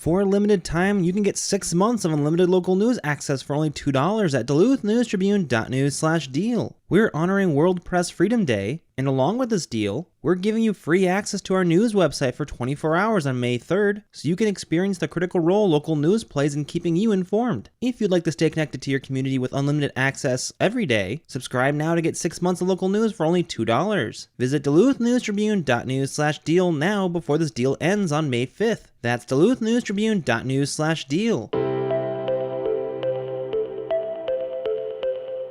For a limited time, you can get 6 months of unlimited local news access for only $2 at duluthnewstribune.news/deal. We're honoring World Press Freedom Day, and along with this deal, we're giving you free access to our news website for 24 hours on May 3rd, so you can experience the critical role local news plays in keeping you informed. If you'd like to stay connected to your community with unlimited access every day, subscribe now to get 6 months of local news for only $2. Visit duluthnewstribune.news/deal now before this deal ends on May 5th. That's duluthnewstribune.news/deal.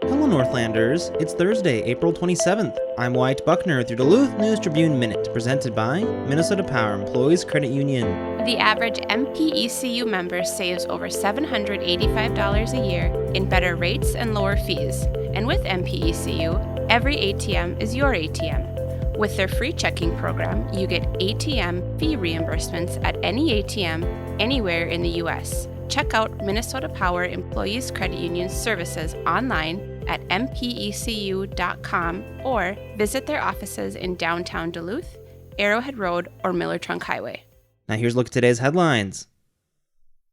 Hello Northlanders, it's Thursday, April 27th. I'm Wyatt Buckner with your Duluth News Tribune Minute, presented by Minnesota Power Employees Credit Union. The average MPECU member saves over $785 a year in better rates and lower fees. And with MPECU, every ATM is your ATM. With their free checking program, you get ATM fee reimbursements at any ATM anywhere in the U.S. Check out Minnesota Power Employees Credit Union services online at mpecu.com or visit their offices in downtown Duluth, Arrowhead Road, or Miller Trunk Highway. Now here's a look at today's headlines.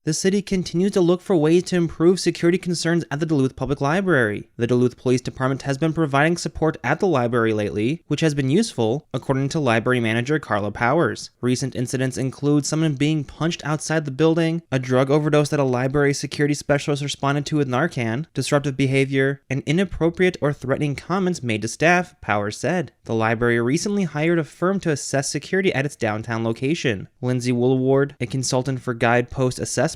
The city continues to look for ways to improve security concerns at the Duluth Public Library. The Duluth Police Department has been providing support at the library lately, which has been useful, according to library manager Carla Powers. Recent incidents include someone being punched outside the building, a drug overdose that a library security specialist responded to with Narcan, disruptive behavior, and inappropriate or threatening comments made to staff, Powers said. The library recently hired a firm to assess security at its downtown location. Lindsay Woolward, a consultant for Guidepost Assessments,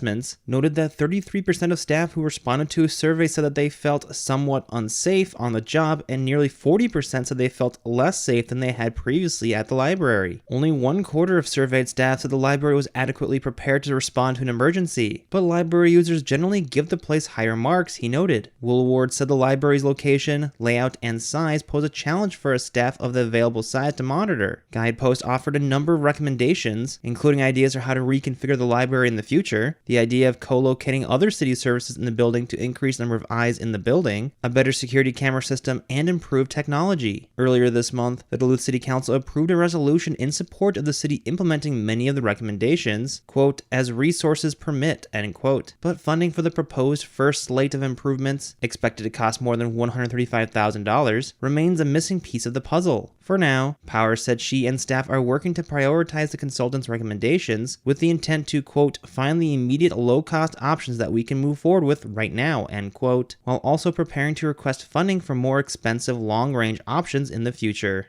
noted that 33% of staff who responded to a survey said that they felt somewhat unsafe on the job, and nearly 40% said they felt less safe than they had previously at the library. Only 1/4 of surveyed staff said the library was adequately prepared to respond to an emergency, but library users generally give the place higher marks, he noted. Woolward said the library's location, layout, and size pose a challenge for a staff of the available size to monitor. Guidepost offered a number of recommendations, including ideas for how to reconfigure the library in the future, the idea of co-locating other city services in the building to increase the number of eyes in the building, a better security camera system, and improved technology. Earlier this month, the Duluth City Council approved a resolution in support of the city implementing many of the recommendations, quote, as resources permit, end quote. But funding for the proposed first slate of improvements, expected to cost more than $135,000, remains a missing piece of the puzzle. For now, Powers said she and staff are working to prioritize the consultant's recommendations with the intent to, quote, find the immediate low-cost options that we can move forward with right now, end quote, while also preparing to request funding for more expensive long-range options in the future.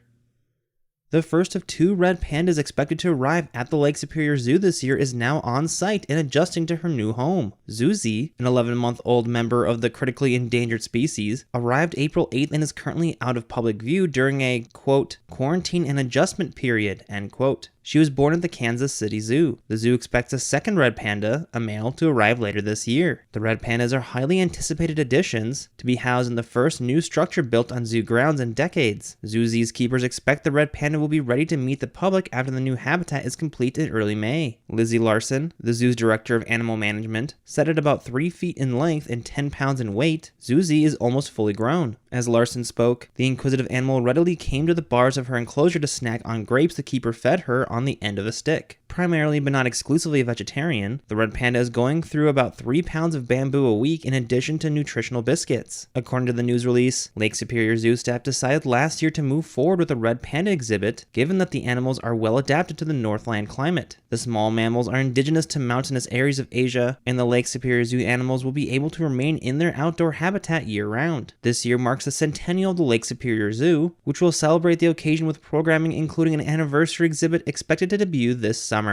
The first of 2 red pandas expected to arrive at the Lake Superior Zoo this year is now on site and adjusting to her new home. Zuzi, an 11-month-old member of the critically endangered species, arrived April 8th and is currently out of public view during a, quote, quarantine and adjustment period, end quote. She was born at the Kansas City Zoo. The zoo expects a second red panda, a male, to arrive later this year. The red pandas are highly anticipated additions to be housed in the first new structure built on zoo grounds in decades. Zuzi's keepers expect the red panda will be ready to meet the public after the new habitat is complete in early May. Lizzie Larson, the zoo's director of animal management, said at about 3 feet in length and 10 pounds in weight, Zuzi is almost fully grown. As Larson spoke, the inquisitive animal readily came to the bars of her enclosure to snack on grapes the keeper fed her on the end of a stick. Primarily but not exclusively a vegetarian, the red panda is going through about 3 pounds of bamboo a week in addition to nutritional biscuits. According to the news release, Lake Superior Zoo staff decided last year to move forward with a red panda exhibit, given that the animals are well adapted to the Northland climate. The small mammals are indigenous to mountainous areas of Asia, and the Lake Superior Zoo animals will be able to remain in their outdoor habitat year-round. This year marks the centennial of the Lake Superior Zoo, which will celebrate the occasion with programming including an anniversary exhibit expected to debut this summer.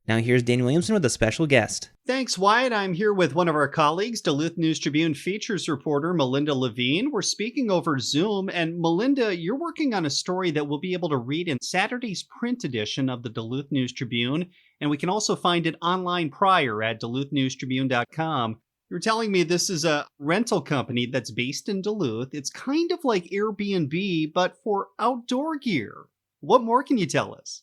Now here's Dan Williamson with a special guest. Thanks, Wyatt. I'm here with one of our colleagues, Duluth News Tribune features reporter Melinda Levine. We're speaking over Zoom, and Melinda, you're working on a story that we'll be able to read in Saturday's print edition of the Duluth News Tribune, and we can also find it online prior at duluthnewstribune.com. You're telling me this is a rental company that's based in Duluth. It's kind of like Airbnb, but for outdoor gear. What more can you tell us?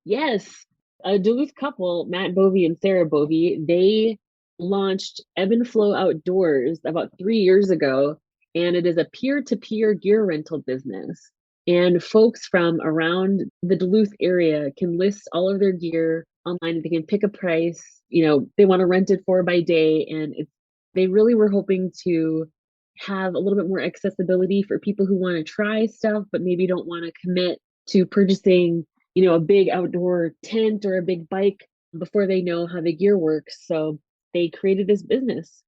Yes, a Duluth couple, Matt Bovey and Sarah Bovey, they launched Ebb and Flow Outdoors about 3 years ago, and it is a peer-to-peer gear rental business. And folks from around the Duluth area can list all of their gear online. They can pick a price, they want to rent it for by day. And they really were hoping to have a little bit more accessibility for people who want to try stuff, but maybe don't want to commit to purchasing, a big outdoor tent or a big bike before they know how the gear works. So they created this business.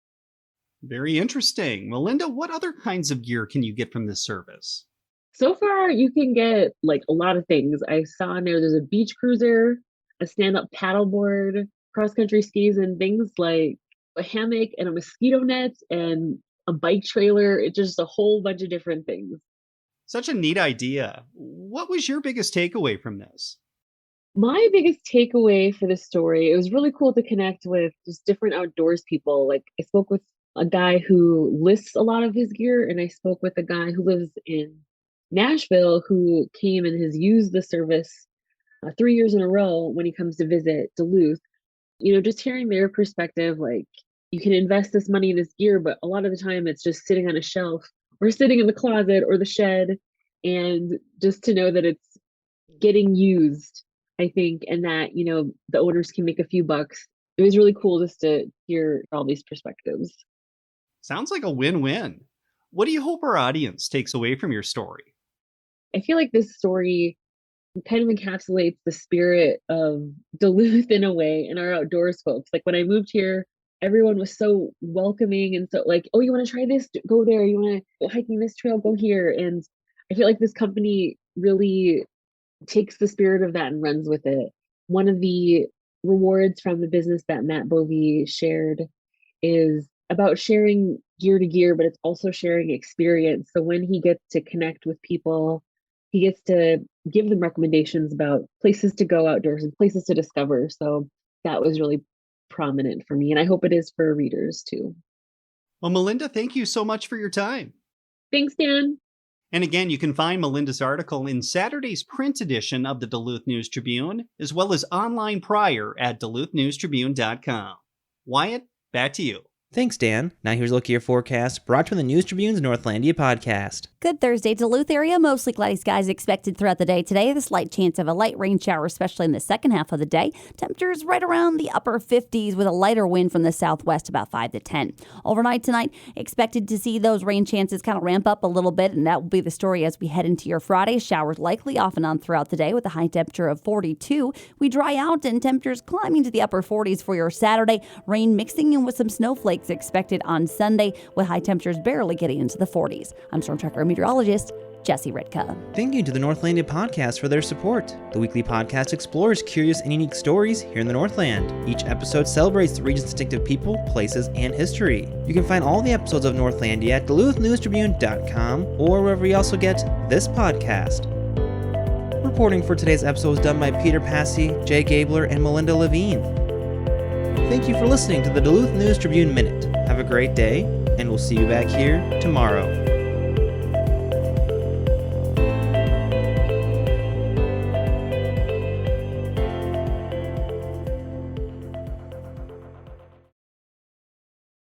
Very interesting. Melinda, what other kinds of gear can you get from this service? So far, you can get like a lot of things. I saw in there's a beach cruiser, a stand-up paddleboard, cross-country skis, and things like a hammock and a mosquito net and a bike trailer. It's just a whole bunch of different things. Such a neat idea. What was your biggest takeaway from this? My biggest takeaway for this story, it was really cool to connect with just different outdoors people. Like I spoke with a guy who lists a lot of his gear, and I spoke with a guy who lives in Nashville who came and has used the service 3 years in a row when he comes to visit Duluth. Just hearing their perspective, like you can invest this money in this gear, but a lot of the time it's just sitting on a shelf or sitting in the closet or the shed. And just to know that it's getting used, I think, and that, the owners can make a few bucks. It was really cool just to hear all these perspectives. Sounds like a win-win. What do you hope our audience takes away from your story? I feel like this story kind of encapsulates the spirit of Duluth in a way, and our outdoors folks. Like when I moved here, everyone was so welcoming and so like, oh, you want to try this? Go there. You want to go hiking this trail? Go here. And I feel like this company really takes the spirit of that and runs with it. One of the rewards from the business that Matt Bovey shared is about sharing gear to gear, but it's also sharing experience. So when he gets to connect with people, he gets to give them recommendations about places to go outdoors and places to discover. So that was really prominent for me. And I hope it is for readers too. Well, Melinda, thank you so much for your time. Thanks, Dan. And again, you can find Melinda's article in Saturday's print edition of the Duluth News Tribune, as well as online prior at duluthnewstribune.com. Wyatt, back to you. Thanks, Dan. Now here's a look at your forecast, brought to you from the News Tribune's Northlandia podcast. Good Thursday, Duluth area. Mostly cloudy skies expected throughout the day today. The slight chance of a light rain shower, especially in the second half of the day. Temperatures right around the upper 50s with a lighter wind from the southwest, about 5 to 10. Overnight tonight, expected to see those rain chances kind of ramp up a little bit, and that will be the story as we head into your Friday. Showers likely off and on throughout the day with a high temperature of 42. We dry out and temperatures climbing to the upper 40s for your Saturday. Rain mixing in with some snowflakes expected on Sunday with high temperatures barely getting into the 40s. I'm Storm Tracker meteorologist Jesse Ritka. Thank you to the Northlandia podcast for their support. The weekly podcast explores curious and unique stories here in the Northland. Each episode celebrates the region's distinctive people, places, and history. You can find all the episodes of Northlandia at duluthnewstribune.com or wherever you also get this podcast. Reporting for today's episode was done by Peter Passy, Jay Gabler, and Melinda Levine. Thank you for listening to the Duluth News Tribune Minute. Have a great day, and we'll see you back here tomorrow.